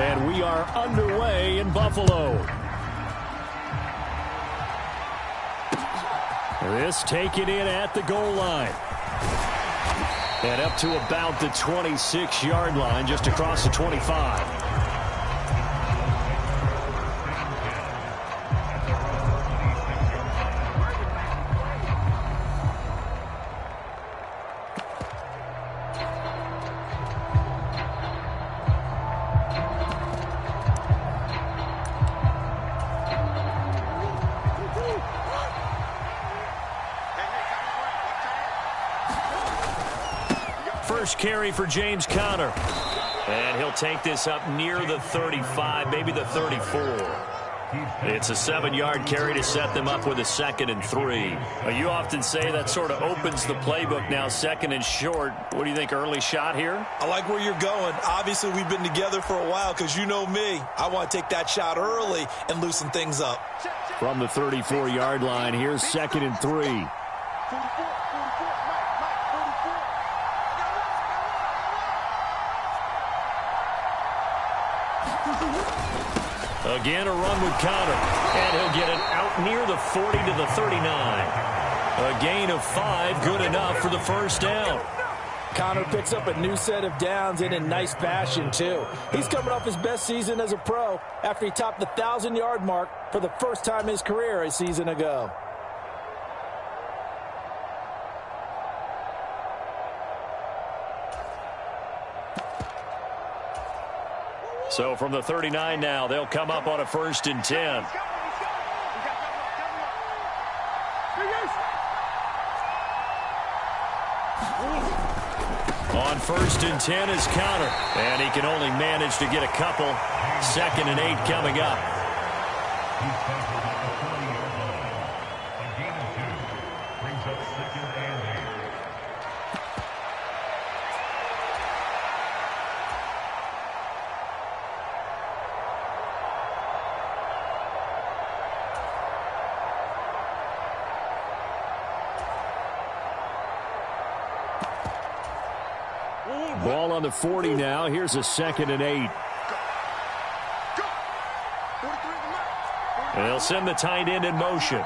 And we are underway in Buffalo. This taken in at the goal line. And up to about the 26-yard line, just across the 25. First carry for James Conner. And he'll take this up near the 35, maybe the 34. It's a 7-yard carry to set them up with a 2nd and 3. You often say that sort of opens the playbook now, 2nd and short. What do you think, early shot here? I like where you're going. Obviously, we've been together for a while because you know me. I want to take that shot early and loosen things up. From the 34-yard line, here's 2nd and 3. Again, a run with Conner. And he'll get it out near the 40 to the 39. A gain of 5, good enough for the first down. Conner picks up a new set of downs and in nice fashion, too. He's coming off his best season as a pro after he topped the 1,000-yard mark for the first time in his career a season ago. So from the 39 now, they'll come up on a 1st and 10. On 1st and 10 is Conner. And he can only manage to get a couple. 2nd and 8 coming up. Ball on the 40 now. Here's a 2nd and 8. And they'll send the tight end in motion.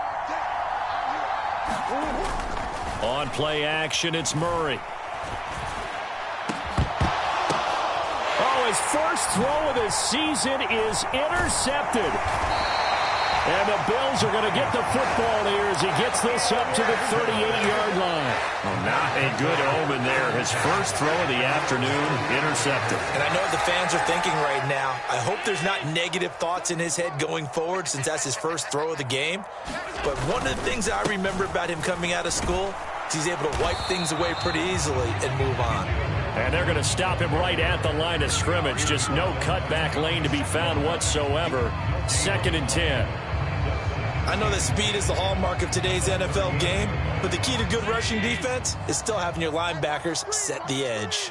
On play action, it's Murray. Oh, his first throw of the season is intercepted. And the Bills are going to get the football here as he gets this up to the 38-yard line. Well, not a good omen there. His first throw of the afternoon, intercepted. And I know what the fans are thinking right now. I hope there's not negative thoughts in his head going forward since that's his first throw of the game. But one of the things I remember about him coming out of school is he's able to wipe things away pretty easily and move on. And they're going to stop him right at the line of scrimmage. Just no cutback lane to be found whatsoever. 2nd and 10. I know that speed is the hallmark of today's NFL game, but the key to good rushing defense is still having your linebackers set the edge.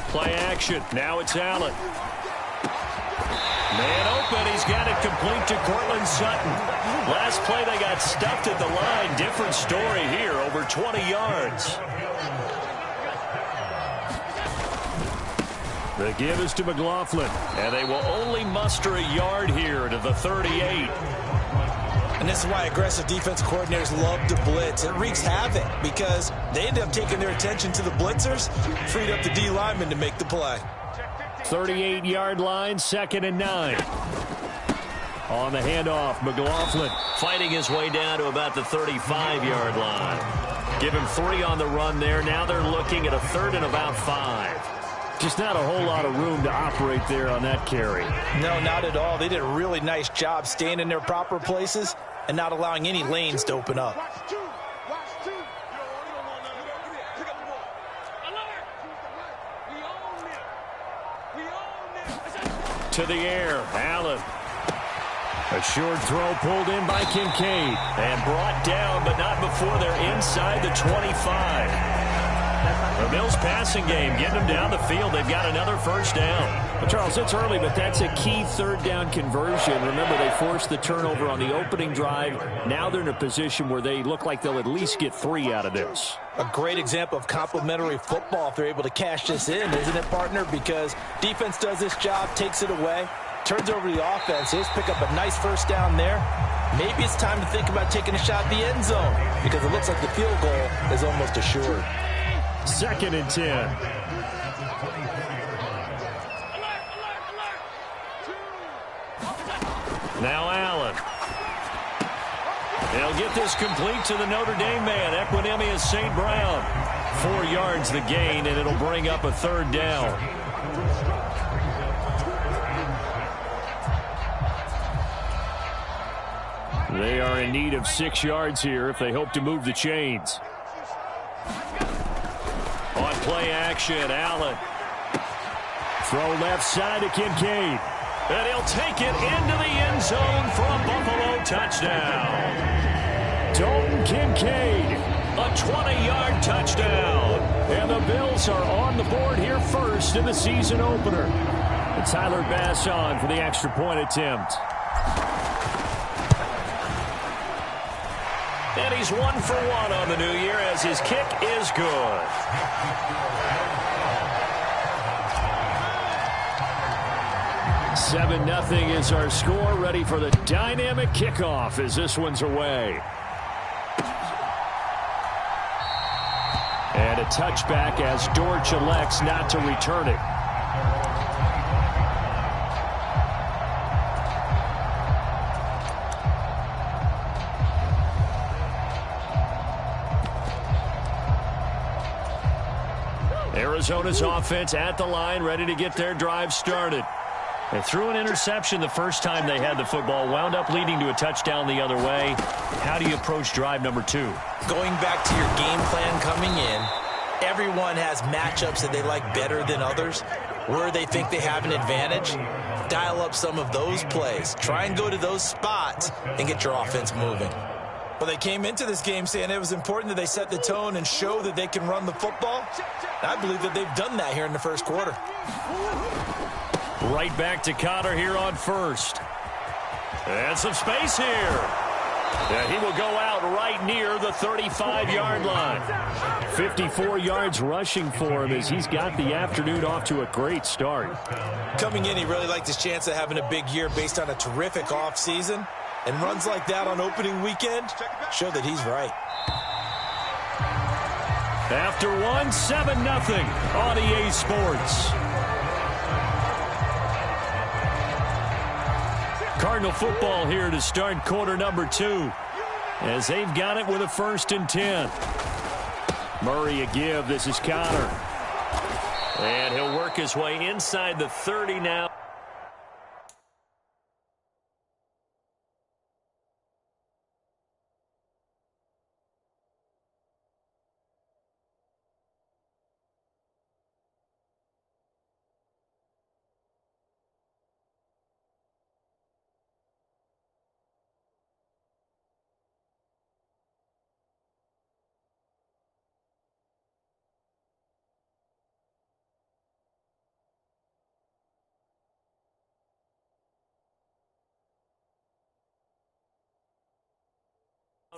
Play action. Now it's Allen. Man open. He's got it complete to Cortland Sutton. Last play they got stuffed at the line. Different story here. Over 20 yards. The give is to McLaughlin, and they will only muster a yard here to the 38. And this is why aggressive defense coordinators love to blitz. It wreaks havoc because they end up taking their attention to the blitzers, freed up the D lineman to make the play. 38-yard line, 2nd and 9. On the handoff, McLaughlin fighting his way down to about the 35-yard line. Give him 3 on the run there. Now they're looking at a 3rd and about 5. Just not a whole lot of room to operate there on that carry. No, not at all. They did a really nice job staying in their proper places and not allowing any lanes to open up. To the air, Allen. A short throw pulled in by Kincaid and brought down, but not before they're inside the 25. The Bills passing game, getting them down the field. They've got another first down. Well, Charles, it's early, but that's a key third down conversion. Remember, they forced the turnover on the opening drive. Now they're in a position where they look like they'll at least get 3 out of this. A great example of complementary football if they're able to cash this in, isn't it, partner? Because defense does this job, takes it away, turns over the offense. Let's pick up a nice first down there. Maybe it's time to think about taking a shot at the end zone because it looks like the field goal is almost assured. 2nd and 10. Now Allen. They'll get this complete to the Notre Dame man, Equinemius St. Brown. 4 yards the gain, and it'll bring up a 3rd down. They are in need of 6 yards here if they hope to move the chains. On play action, Allen. Throw left side to Kincaid. And he'll take it into the end zone for a Buffalo touchdown. Dalton Kincaid, a 20-yard touchdown. And the Bills are on the board here first in the season opener. And Tyler Bass on for the extra point attempt. And he's 1 for 1 on the new year as his kick is good. Seven 0 is our score. Ready for the dynamic kickoff as this one's away. And a touchback as Dortch elects not to return it. Arizona's offense at the line, ready to get their drive started. They threw an interception the first time they had the football, wound up leading to a touchdown the other way. How do you approach drive number 2? Going back to your game plan coming in, everyone has matchups that they like better than others. Where they think they have an advantage, dial up some of those plays. Try and go to those spots and get your offense moving. Well, they came into this game saying it was important that they set the tone and show that they can run the football. I believe that they've done that here in the first quarter. Right back to Connor here on first. And some space here. And he will go out right near the 35-yard line. 54 yards rushing for him as he's got the afternoon off to a great start. Coming in, he really liked his chance of having a big year based on a terrific offseason. And runs like that on opening weekend show that he's right. After 7-0 on EA Sports. Cardinal football here to start quarter number 2 as they've got it with a 1st and 10. Murray a give. This is Connor. And he'll work his way inside the 30 now.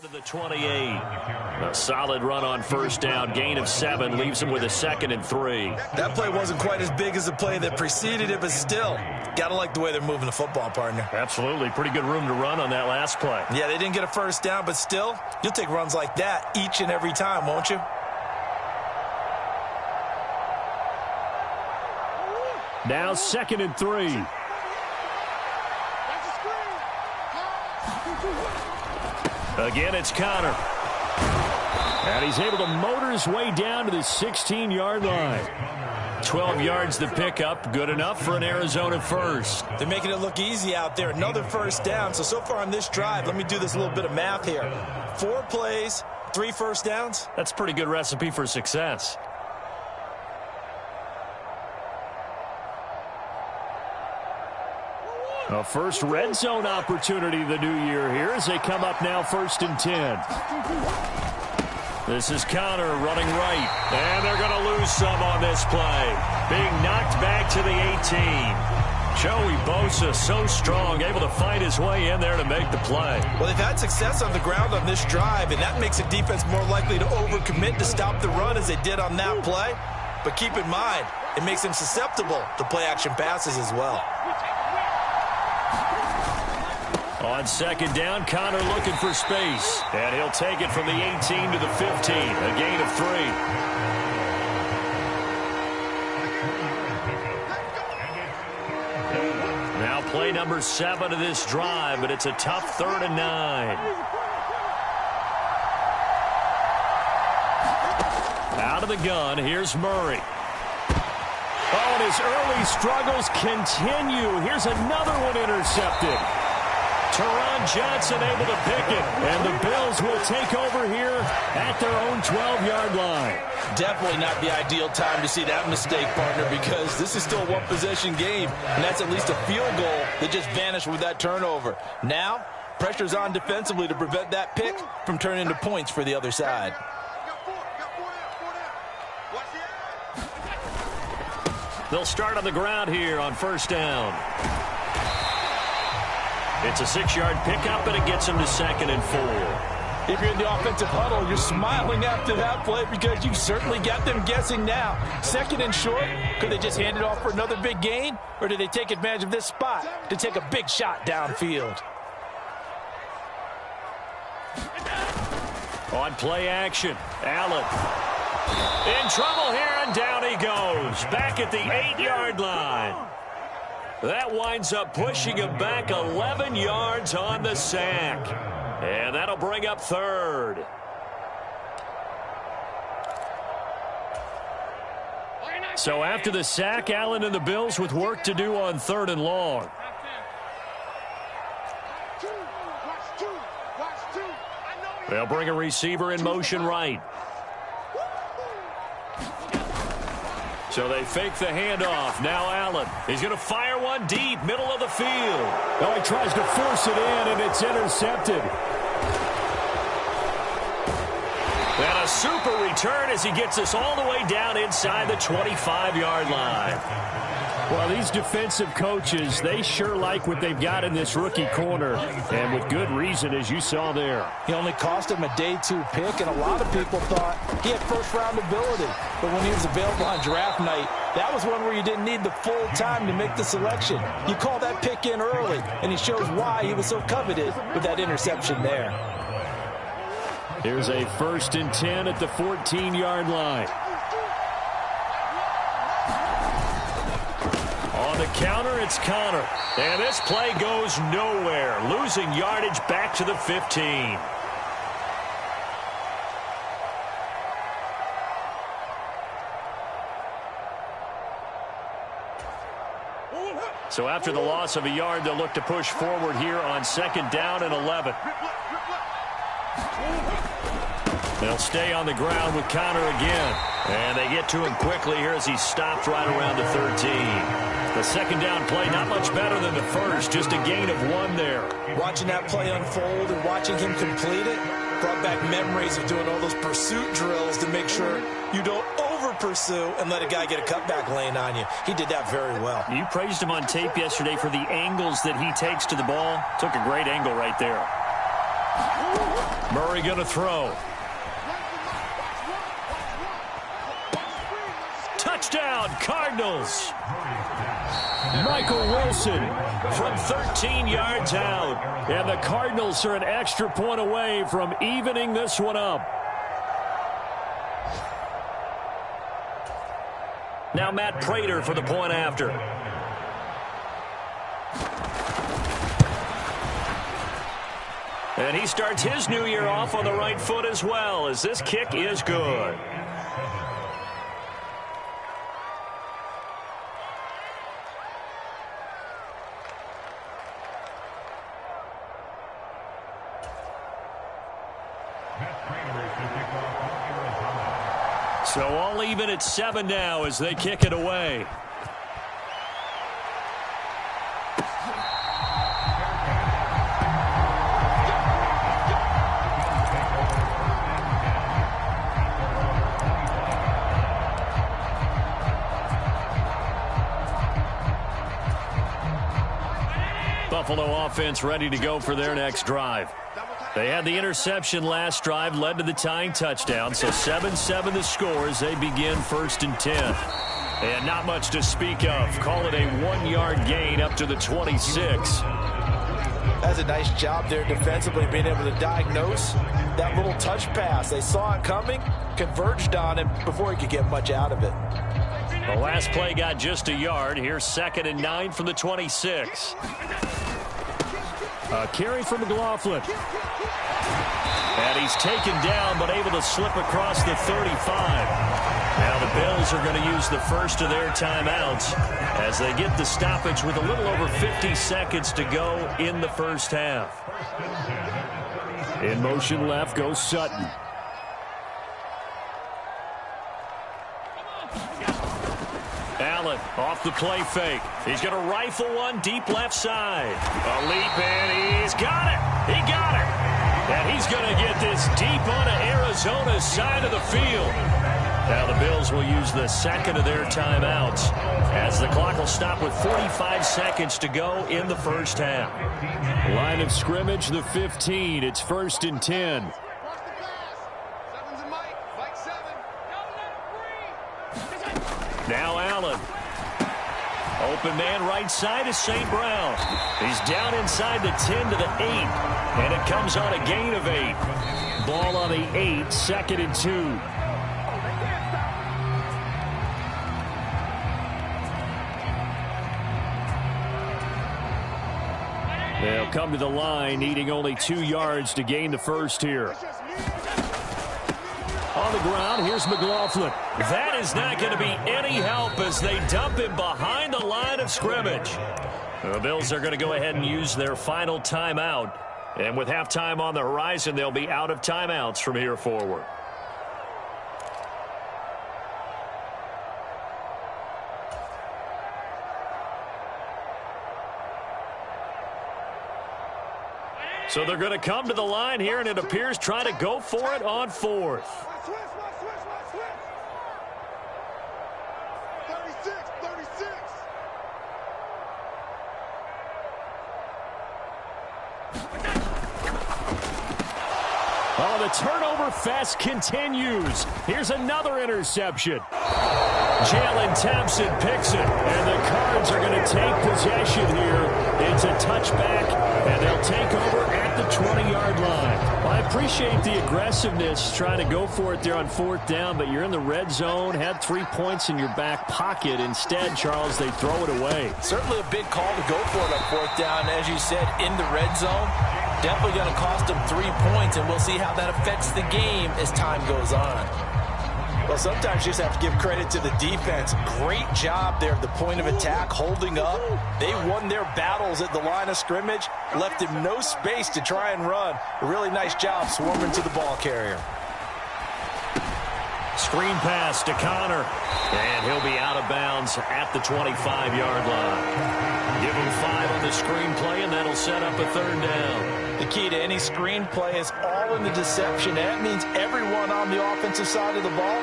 To the 28. A solid run on first down. Gain of 7 leaves him with a 2nd and 3. That play wasn't quite as big as the play that preceded it, but still, gotta like the way they're moving the football, partner. Absolutely. Pretty good room to run on that last play. Yeah, they didn't get a first down, but still, you'll take runs like that each and every time, won't you? Now 2nd and 3. Again, it's Connor. And he's able to motor his way down to the 16-yard line. 12 yards the pickup. Good enough for an Arizona first. They're making it look easy out there. Another first down. So far on this drive, let me do this little bit of math here. 4 plays, 3 first downs. That's a pretty good recipe for success. A first red zone opportunity the new year here as they come up now 1st and 10. This is Connor running right. And they're going to lose some on this play. Being knocked back to the 18. Joey Bosa, so strong, able to find his way in there to make the play. Well, they've had success on the ground on this drive, and that makes a defense more likely to overcommit to stop the run as they did on that play. But keep in mind, it makes them susceptible to play-action passes as well. On second down, Connor looking for space. And he'll take it from the 18 to the 15, a gain of 3. Now play number 7 of this drive, but it's a tough 3rd and 9. Out of the gun, here's Murray. Oh, and his early struggles continue. Here's another one intercepted. Teron Johnson able to pick it, and the Bills will take over here at their own 12-yard line. Definitely not the ideal time to see that mistake, partner, because this is still a one-possession game, and that's at least a field goal that just vanished with that turnover. Now, pressure's on defensively to prevent that pick from turning into points for the other side. They'll start on the ground here on first down. It's a 6-yard pickup, and it gets them to 2nd and 4. If you're in the offensive huddle, you're smiling after that play because you certainly got them guessing now. 2nd and short, could they just hand it off for another big gain, or did they take advantage of this spot to take a big shot downfield? On play action, Allen. In trouble here, and down he goes. Back at the 8-yard line. That winds up pushing him back 11 yards on the sack. And that'll bring up 3rd. So after the sack, Allen and the Bills with work to do on 3rd and long. They'll bring a receiver in motion right. So they fake the handoff. Now Allen. He's going to fire one deep, middle of the field. Oh, he tries to force it in, and it's intercepted. And a super return as he gets us all the way down inside the 25-yard line. Well, these defensive coaches, they sure like what they've got in this rookie corner, and with good reason, as you saw there. He only cost him a day 2 pick, and a lot of people thought he had first-round ability. But when he was available on draft night, that was one where you didn't need the full time to make the selection. You call that pick in early, and he shows why he was so coveted with that interception there. Here's a 1st and 10 at the 14-yard line. On the counter, it's Connor. And this play goes nowhere. Losing yardage back to the 15. So after the loss of a yard, they'll look to push forward here on 2nd down and 11. They'll stay on the ground with Connor again. And they get to him quickly here as he stopped right around the 13. The 2nd down play, not much better than the first, just a gain of 1 there. Watching that play unfold and watching him complete it brought back memories of doing all those pursuit drills to make sure you don't over-pursue and let a guy get a cutback lane on you. He did that very well. You praised him on tape yesterday for the angles that he takes to the ball. Took a great angle right there. Murray going to throw. Touchdown, Cardinals. Michael Wilson from 13 yards out. And the Cardinals are an extra point away from evening this one up. Now Matt Prater for the point after. And he starts his new year off on the right foot as well, as this kick is good. So all even at 7 now as they kick it away. Buffalo offense ready to go for their next drive. They had the interception last drive, led to the tying touchdown. So 7-7 the score as they begin 1st and 10. And not much to speak of. Call it a 1-yard gain up to the 26. That's a nice job there defensively, being able to diagnose that little touch pass. They saw it coming, converged on him before he could get much out of it. The last play got just a yard. Here's 2nd and 9 from the 26. A carry from McLaughlin. And he's taken down, but able to slip across the 35. Now the Bills are going to use the first of their timeouts as they get the stoppage with a little over 50 seconds to go in the first half. In motion left goes Sutton. Allen off the play fake. He's going to rifle one deep left side. A leap, and he's got it. He got it. And he's going to get this deep onto Arizona's side of the field. Now the Bills will use the second of their timeouts as the clock will stop with 45 seconds to go in the first half. Line of scrimmage, the 15. It's 1st and 10. Now Allen. Open man right side is St. Brown. He's down inside the 10 to the 8. And it comes on a gain of 8. Ball on the 8, 2nd and 2. They'll come to the line, needing only 2 yards to gain the first here. On the ground, here's McLaughlin. That is not going to be any help as they dump him behind the line of scrimmage. The Bills are going to go ahead and use their final timeout. And with halftime on the horizon, they'll be out of timeouts from here forward. So they're going to come to the line here, and it appears trying to go for it on 4th. 36. Oh, the turnover fest continues. Here's another interception. Jalen Thompson picks it, and the Cards are going to take possession here. It's a touchback, and they'll take over at the 20-yard line. Well, I appreciate the aggressiveness trying to go for it there on 4th down, but you're in the red zone, had 3 points in your back pocket. Instead, Charles, they throw it away. Certainly a big call to go for it on 4th down. As you said, in the red zone, definitely going to cost them 3 points, and we'll see how that affects the game as time goes on. Well, sometimes you just have to give credit to the defense. Great job there at the point of attack, holding up. They won their battles at the line of scrimmage, left him no space to try and run. A really nice job swarming to the ball carrier. Screen pass to Connor, and he'll be out of bounds at the 25-yard line. Give him 5 on the screen play, and that'll set up a 3rd down. The key to any screen play is all in the deception. That means everyone on the offensive side of the ball,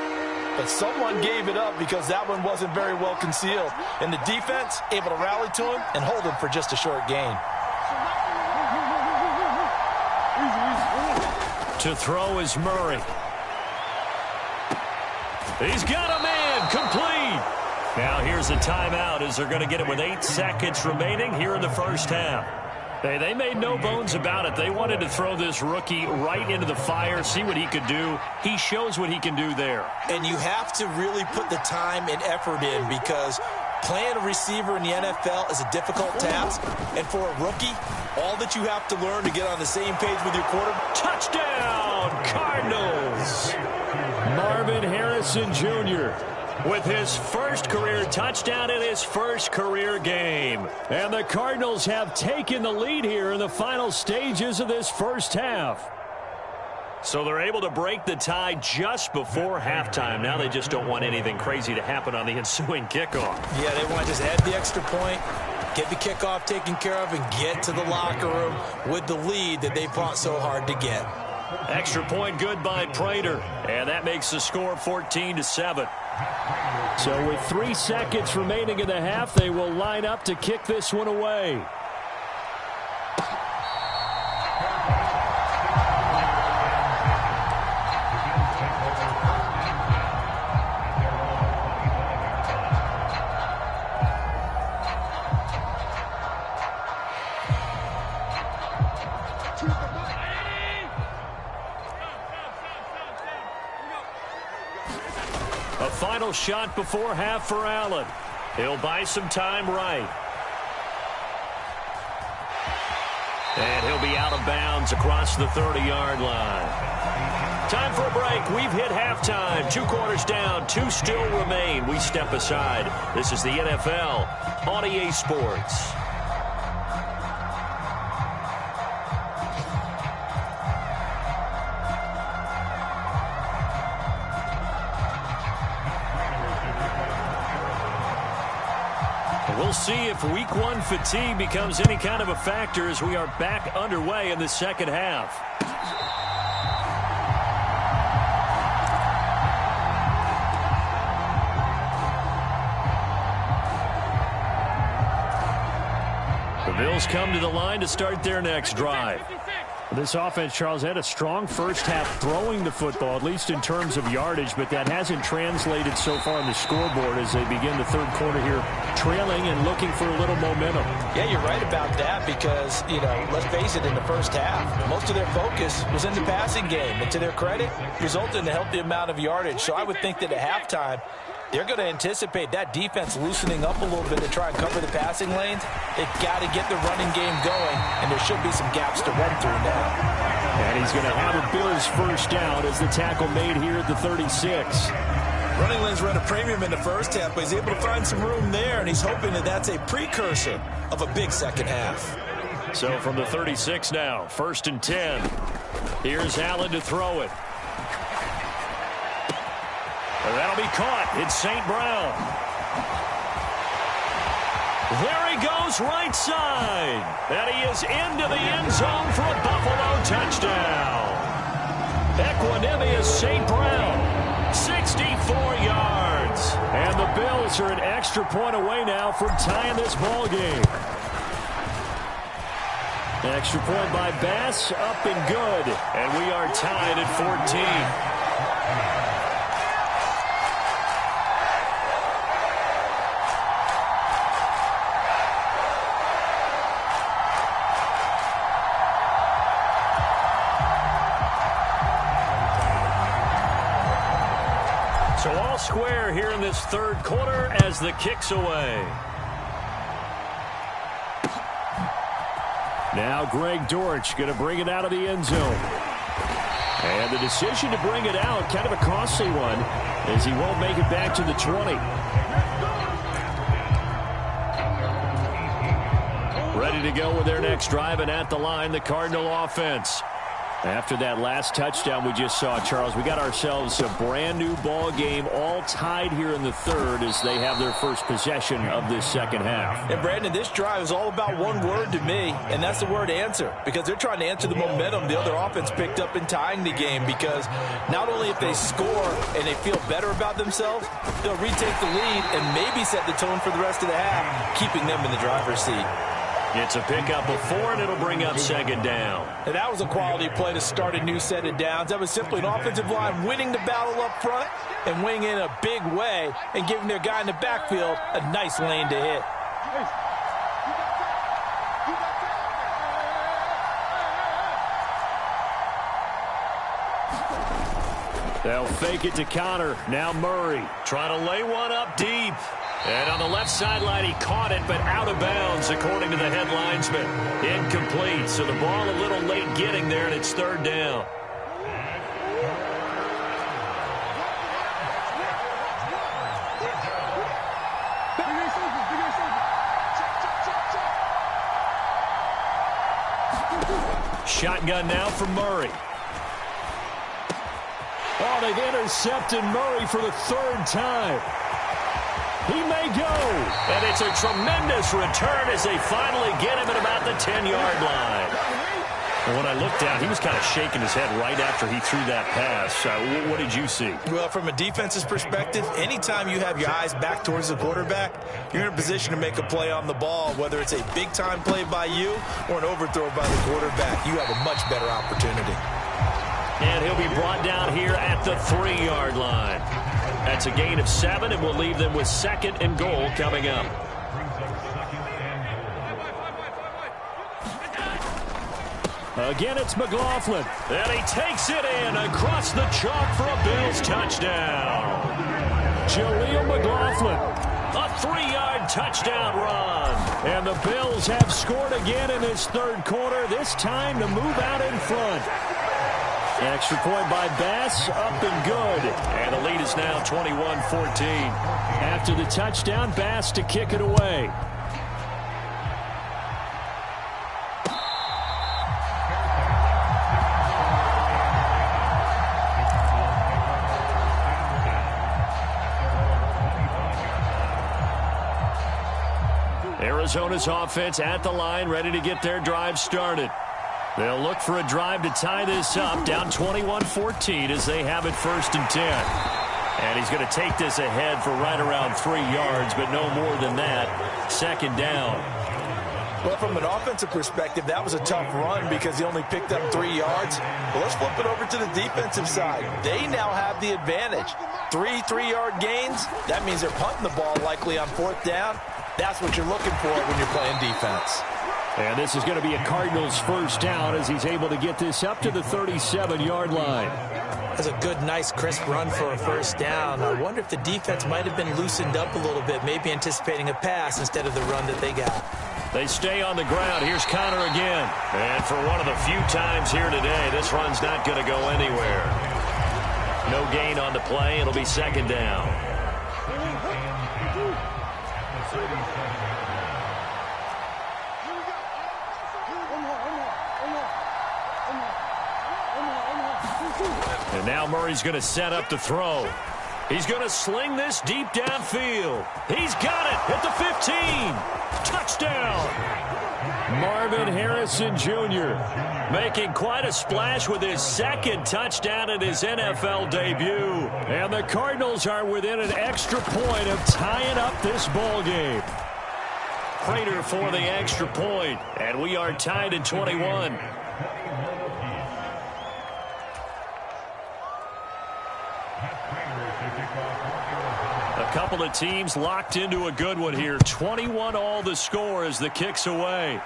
but someone gave it up because that one wasn't very well concealed. And the defense able to rally to him and hold him for just a short gain. To throw is Murray. He's got a man, complete. Now here's a timeout as they're going to get it with 8 seconds remaining here in the first half. Hey, they made no bones about it. They wanted to throw this rookie right into the fire, see what he could do. He shows what he can do there. And you have to really put the time and effort in because playing a receiver in the NFL is a difficult task. And for a rookie, all that you have to learn to get on the same page with your quarterback. Touchdown, Cardinals! Marvin Harrison Jr. with his first career touchdown in his first career game. And the Cardinals have taken the lead here in the final stages of this first half. So they're able to break the tie just before halftime. Now they just don't want anything crazy to happen on the ensuing kickoff. Yeah, they want to just add the extra point, get the kickoff taken care of, and get to the locker room with the lead that they fought so hard to get. Extra point good by Prater, and that makes the score 14-7. So with 3 seconds remaining in the half, they will line up to kick this one away. final shot before half for Allen. He'll buy some time right. And he'll be out of bounds across the 30-yard line. Time for a break. We've hit halftime. 2 quarters down. 2 still remain. We step aside. This is the NFL on EA Sports. We'll see if week 1 fatigue becomes any kind of a factor as we are back underway in the second half. The Bills come to the line to start their next drive. This offense, Charles, had a strong first half throwing the football, at least in terms of yardage, but that hasn't translated so far on the scoreboard as they begin the third quarter here, trailing and looking for a little momentum. Yeah, you're right about that because, let's face it, in the first half, most of their focus was in the passing game. And to their credit, resulted in a healthy amount of yardage. So I would think that at halftime, they're going to anticipate that defense loosening up a little bit to try and cover the passing lanes. They've got to get the running game going, and there should be some gaps to run through now. And he's going to have a Bills first down as the tackle made here at the 36. Running lanes run a premium in the first half, but he's able to find some room there, and he's hoping that that's a precursor of a big second half. So from the 36 now, 1st and 10. Here's Allen to throw it. That'll be caught. It's St. Brown. There he goes right side. And he is into the end zone for a Buffalo touchdown. Equanimous St. Brown, 64 yards. And the Bills are an extra point away now from tying this ball game. Extra point by Bass, up and good. And we are tied at 14. So all square here in this third quarter as the kick's away. Now Greg Dortch going to bring it out of the end zone. And the decision to bring it out, kind of a costly one, as he won't make it back to the 20. Ready to go with their next drive, and at the line, the Cardinal offense. After that last touchdown we just saw, Charles, we got ourselves a brand new ball game, all tied here in the third as they have their first possession of this second half. And Brandon, this drive is all about one word to me, and that's the word answer, because they're trying to answer the momentum the other offense picked up in tying the game, because not only if they score and they feel better about themselves, they'll retake the lead and maybe set the tone for the rest of the half, keeping them in the driver's seat. It's a pickup of 4, and it'll bring up second down. And that was a quality play to start a new set of downs. That was simply an offensive line winning the battle up front and winning in a big way and giving their guy in the backfield a nice lane to hit. They'll fake it to Connor. Now Murray trying to lay one up deep. And on the left sideline, he caught it, but out of bounds, according to the head linesman. Incomplete, so the ball a little late getting there, and it's third down. Shotgun now for Murray. Oh, they've intercepted Murray for the third time. He may go. And it's a tremendous return as they finally get him at about the 10-yard line. And when I looked down, he was kind of shaking his head right after he threw that pass. What did you see? Well, from a defense's perspective, anytime you have your eyes back towards the quarterback, you're in a position to make a play on the ball, whether it's a big-time play by you or an overthrow by the quarterback. You have a much better opportunity. And he'll be brought down here at the 3-yard line. That's a gain of 7, and we'll leave them with second and goal coming up. Again, it's McLaughlin. And he takes it in across the chalk for a Bills touchdown. Jaleel McLaughlin. A 3-yard touchdown run. And the Bills have scored again in this third quarter, this time to move out in front. Extra point by Bass, up and good. And the lead is now 21-14. After the touchdown, Bass to kick it away. Arizona's offense at the line, ready to get their drive started. They'll look for a drive to tie this up, down 21-14 as they have it 1st and 10. And he's going to take this ahead for right around 3 yards, but no more than that. 2nd down. Well, from an offensive perspective, that was a tough run because he only picked up 3 yards. But let's flip it over to the defensive side. They now have the advantage. 3 3-yard gains, that means they're punting the ball likely on 4th down. That's what you're looking for when you're playing defense. And this is going to be a Cardinals 1st down as he's able to get this up to the 37-yard line. That's a good, nice, crisp run for a 1st down. I wonder if the defense might have been loosened up a little bit, maybe anticipating a pass instead of the run that they got. They stay on the ground. Here's Connor again. And for one of the few times here today, this run's not going to go anywhere. No gain on the play. It'll be 2nd down. And now Murray's going to set up the throw. He's going to sling this deep downfield. He's got it at the 15. Touchdown. Marvin Harrison Jr. making quite a splash with his 2nd touchdown in his NFL debut. And the Cardinals are within an extra point of tying up this ball game. Prater for the extra point, and we are tied at 21. A couple of teams locked into a good one here. 21 all the score as the kick's away.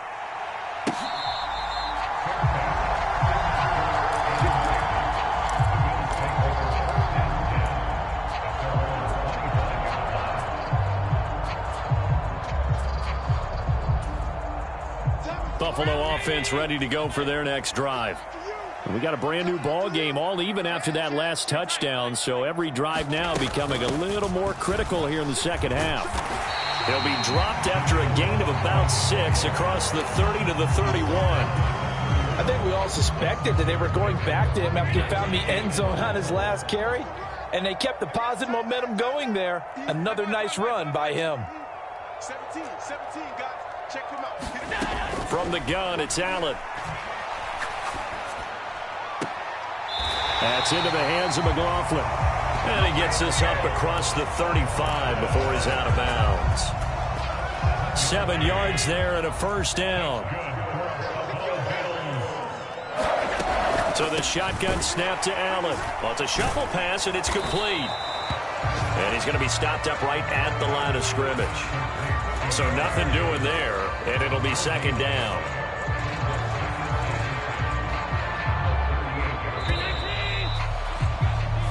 Buffalo offense ready to go for their next drive. And we got a brand new ball game, all even after that last touchdown, so every drive now becoming a little more critical here in the 2nd half. He'll be dropped after a gain of about 6 across the 30 to the 31. I think we all suspected that they were going back to him after he found the end zone on his last carry, and they kept the positive momentum going there. Another nice run by him. 17, guys. Check him out. From the gun, it's Allen. That's into the hands of McLaughlin. And he gets this up across the 35 before he's out of bounds. 7 yards there and a 1st down. So the shotgun snap to Allen. Well, it's a shuffle pass, and it's complete. And he's going to be stopped up right at the line of scrimmage. So nothing doing there, and it'll be 2nd down.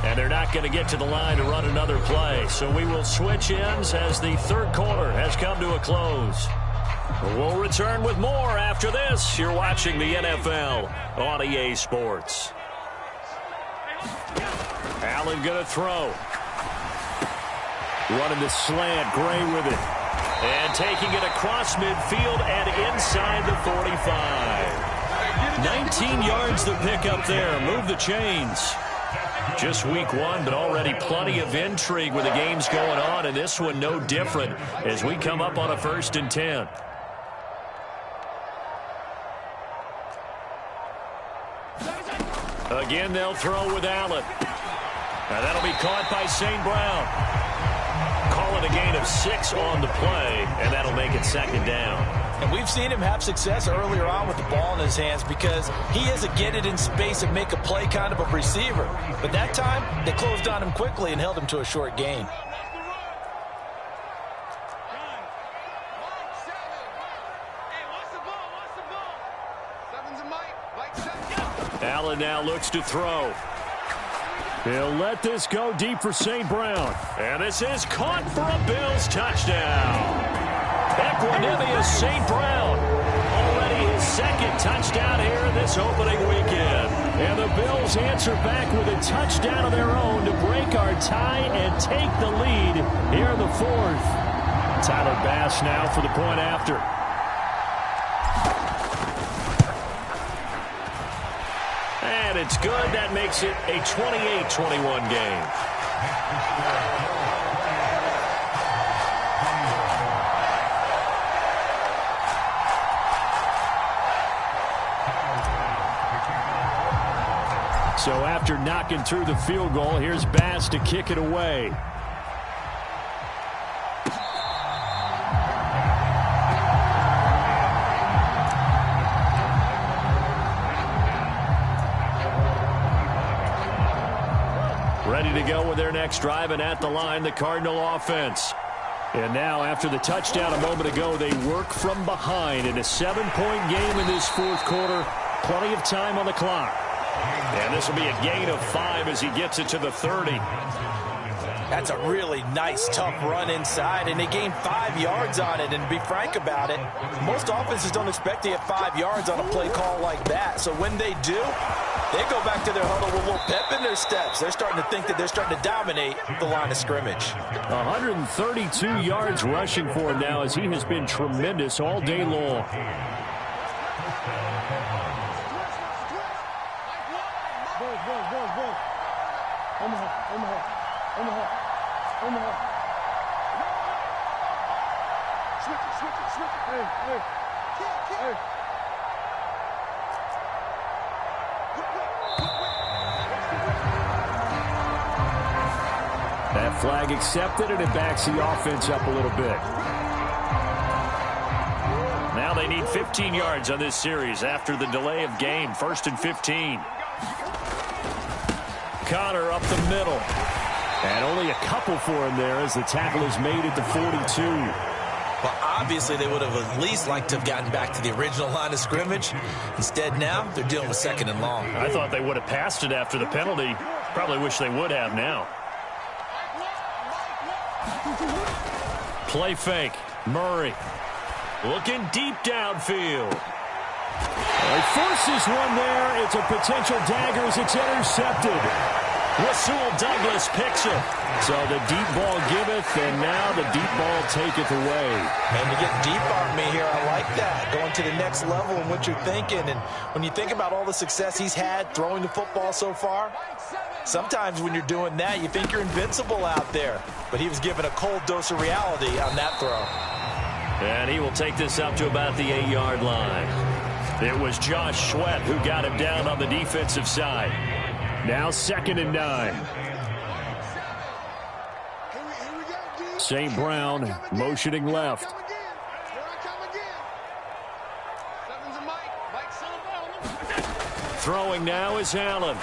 And they're not going to get to the line to run another play. So we will switch ends as the 3rd quarter has come to a close. We'll return with more after this. You're watching the NFL on EA Sports. Allen going to throw. Running the slant, Gray with it. And taking it across midfield and inside the 45. 19 yards to pick up there. Move the chains. Just week 1, but already plenty of intrigue with the games going on, and this one no different as we come up on a 1st and 10. Again, they'll throw with Allen. Now that'll be caught by St. Brown. Call it a gain of 6 on the play, and that'll make it 2nd down. And we've seen him have success earlier on with the ball in his hands because he is a get it in space and make a play kind of a receiver. But that time, they closed on him quickly and held him to a short gain. Seven's a Mike. Allen now looks to throw. He'll let this go deep for St. Brown. And this is caught for a Bills touchdown. Equanimous St. Brown. Already his second touchdown here in this opening weekend. And the Bills answer back with a touchdown of their own to break our tie and take the lead here in the fourth. Tyler Bass now for the point after. And it's good. That makes it a 28-21 game. So after knocking through the field goal, here's Bass to kick it away. Ready to go with their next drive, and at the line, the Cardinal offense. And now, after the touchdown a moment ago, they work from behind in a 7-point game in this fourth quarter. Plenty of time on the clock. And this will be a gain of 5 as he gets it to the 30. That's a really nice, tough run inside, and they gained 5 yards on it. And to be frank about it, most offenses don't expect to get 5 yards on a play call like that. So when they do, they go back to their huddle with a little pep in their steps. They're starting to think that they're starting to dominate the line of scrimmage. 132 yards rushing for him now as he has been tremendous all day long. That flag accepted, and it backs the offense up a little bit. Now they need 15 yards on this series after the delay of game. 1st and 15. Connor up the middle. And only a couple for him there as the tackle is made at the 42. Well, obviously they would have at least liked to have gotten back to the original line of scrimmage. Instead now, they're dealing with 2nd and long. I thought they would have passed it after the penalty. Probably wish they would have now. Play fake. Murray looking deep downfield. He forces one there. It's a potential dagger as it's intercepted. Rasul Douglas picks it. So the deep ball giveth, and now the deep ball taketh away. And to get deep on me here, I like that. Going to the next level in what you're thinking. And when you think about all the success he's had throwing the football so far, sometimes when you're doing that, you think you're invincible out there. But he was given a cold dose of reality on that throw. And he will take this up to about the 8-yard line. It was Josh Sweat who got him down on the defensive side. Now 2nd and 9. St. Brown motioning left. Throwing now is Allen.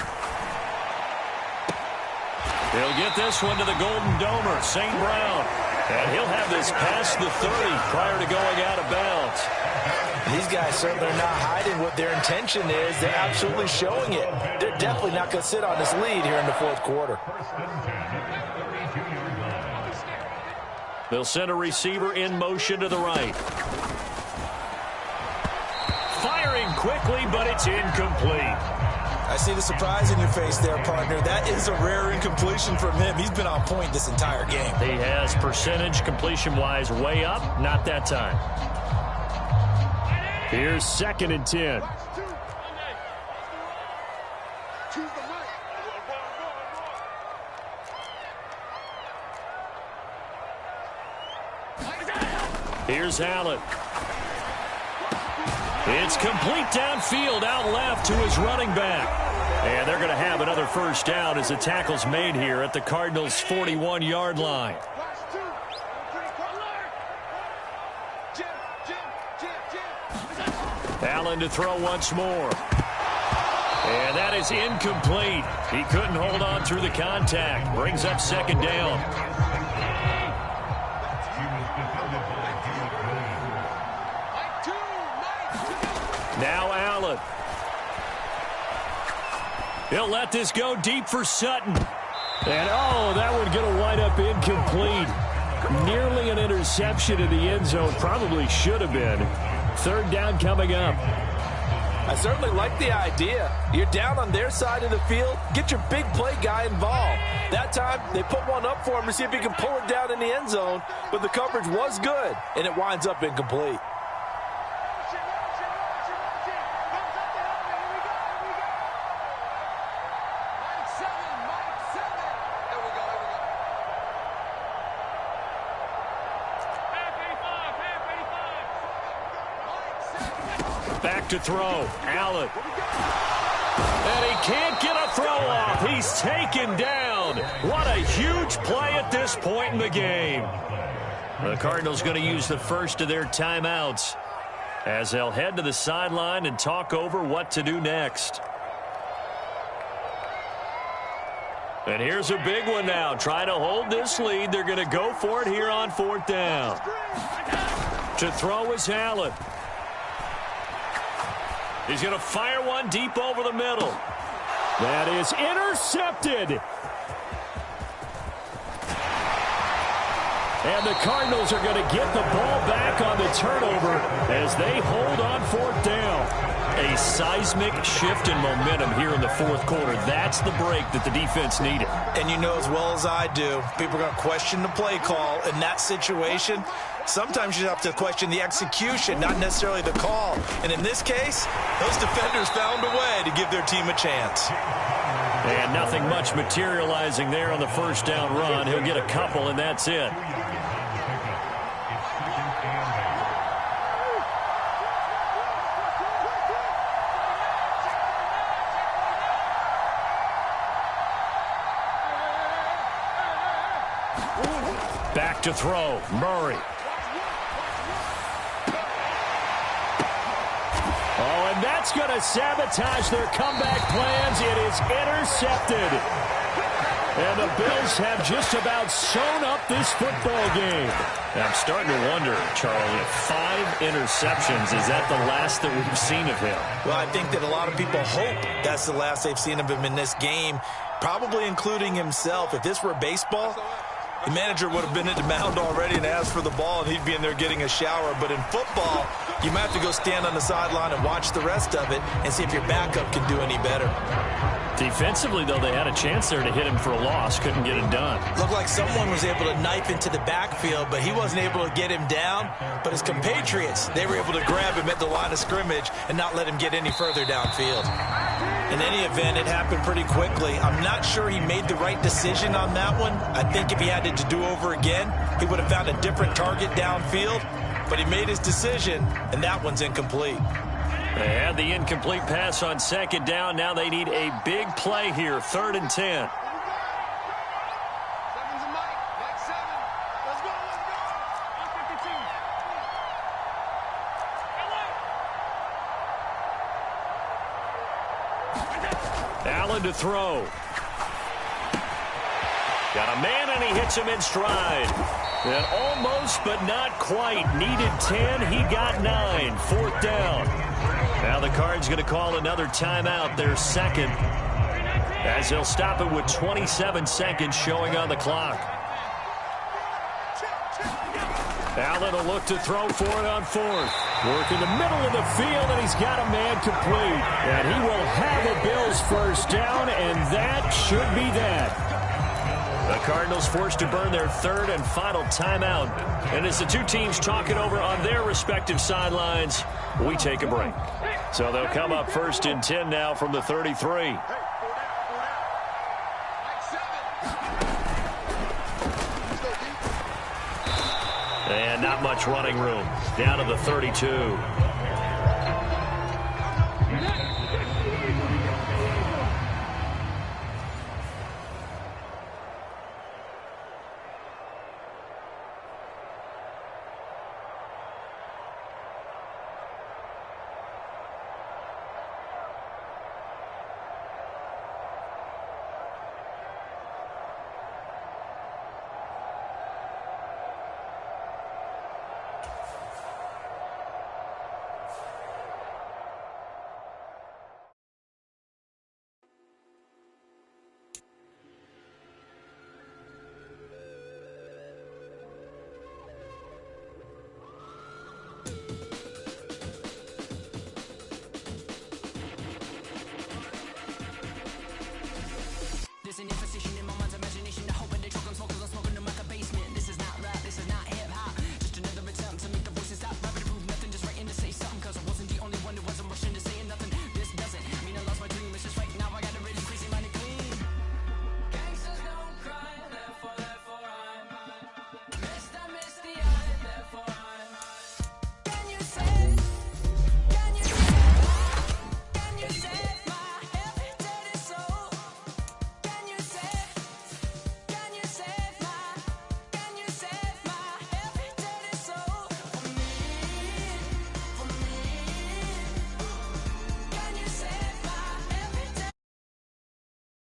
He'll get this one to the Golden Domer, St. Brown. And he'll have this past the 30 prior to going out of bounds. These guys certainly are not hiding what their intention is. They're absolutely showing it. They're definitely not going to sit on this lead here in the fourth quarter. They'll send a receiver in motion to the right. Firing quickly, but it's incomplete. I see the surprise in your face there, partner. That is a rare incompletion from him. He's been on point this entire game. He has percentage completion-wise way up. Not that time. Here's 2nd and 10. Here's Allen. It's complete downfield, out left to his running back. And they're going to have another first down as the tackle's made here at the Cardinals' 41-yard line. Allen to throw once more. And that is incomplete. He couldn't hold on through the contact. Brings up 2nd down. Now Allen. He'll let this go deep for Sutton. And, oh, that one going to wind up incomplete. Nearly an interception in the end zone. Probably should have been. Third down coming up. I certainly like the idea. You're down on their side of the field. Get your big play guy involved. That time, they put one up for him to see if he can pull it down in the end zone. But the coverage was good, and it winds up incomplete. Back to throw. Allen. And he can't get a throw off. He's taken down. What a huge play at this point in the game. The Cardinals going to use the first of their timeouts as they'll head to the sideline and talk over what to do next. And here's a big one now. Trying to hold this lead. They're going to go for it here on fourth down. To throw is Allen. He's going to fire one deep over the middle. That is intercepted. And the Cardinals are going to get the ball back on the turnover as they hold on fourth down. A seismic shift in momentum here in the fourth quarter. That's the break that the defense needed. And you know as well as I do, people are going to question the play call in that situation. Sometimes you have to question the execution, not necessarily the call. And in this case, those defenders found a way to give their team a chance. And nothing much materializing there on the first down run. He'll get a couple, and that's it. Back to throw. Murray. Oh, and that's going to sabotage their comeback plans. It is intercepted. And the Bills have just about sewn up this football game. I'm starting to wonder, Charlie, if 5 interceptions, is that the last that we've seen of him? Well, I think that a lot of people hope that's the last they've seen of him in this game, probably including himself. If this were baseball, the manager would have been at the mound already and asked for the ball, and he'd be in there getting a shower. But in football, you might have to go stand on the sideline and watch the rest of it and see if your backup can do any better. Defensively, though, they had a chance there to hit him for a loss. Couldn't get it done. Looked like someone was able to knife into the backfield, but he wasn't able to get him down. But his compatriots, they were able to grab him at the line of scrimmage and not let him get any further downfield. In any event, it happened pretty quickly. I'm not sure he made the right decision on that one. I think if he had it to do over again, he would have found a different target downfield. But he made his decision, and that one's incomplete. They had the incomplete pass on second down. Now they need a big play here, 3rd and 10. Allen to throw. Got a man, and he hits him in stride. And almost, but not quite. Needed 10. He got 9. 4th down. Now the Cards going to call another timeout, their second, as they'll stop it with 27 seconds showing on the clock. Allen will look to throw for it on 4th. Work in the middle of the field, and he's got a man complete. And he will have a Bills first down, and that should be that. The Cardinals forced to burn their 3rd and final timeout. And as the two teams talk it over on their respective sidelines, we take a break. So they'll come up 1st and 10 now from the 33. And not much running room. Down to the 32.